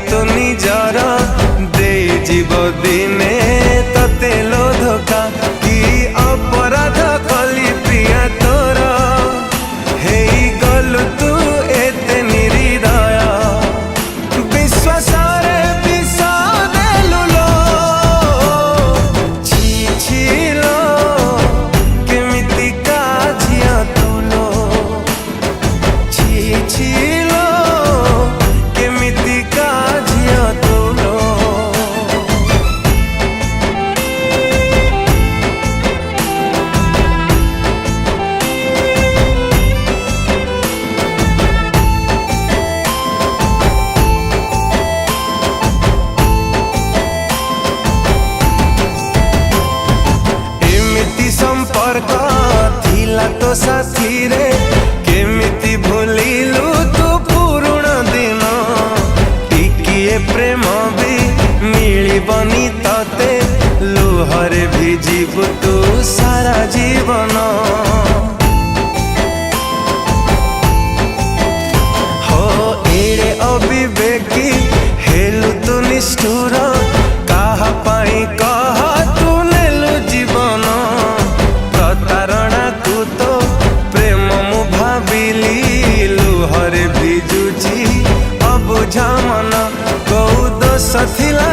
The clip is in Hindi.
तू निजर दे जीव दिने तते लो धोखा कि अपराध कली प्रिया तोर हे गलु तू एते निरीदय विश्वास रे विष देलु लो छी छी लो केमिति का झिया तू लो छी छी लो केमिति का झिया तू लो। एमिति संपर्क थिला तो साथी रे केमिति भूलिलु तू पुरुण दिन टिकिए प्रेम भी मिलिबनी तते लुहरे भिजिबु तू सारा जीवन हो एड़े अविवेकी हेलु तू निष्ठुर काहा पाई कह तू नेलु जीवन प्रतारणा को तो प्रेम मु भाविली लुहरे भिजुची अबुझा मन कौ दोष थिला।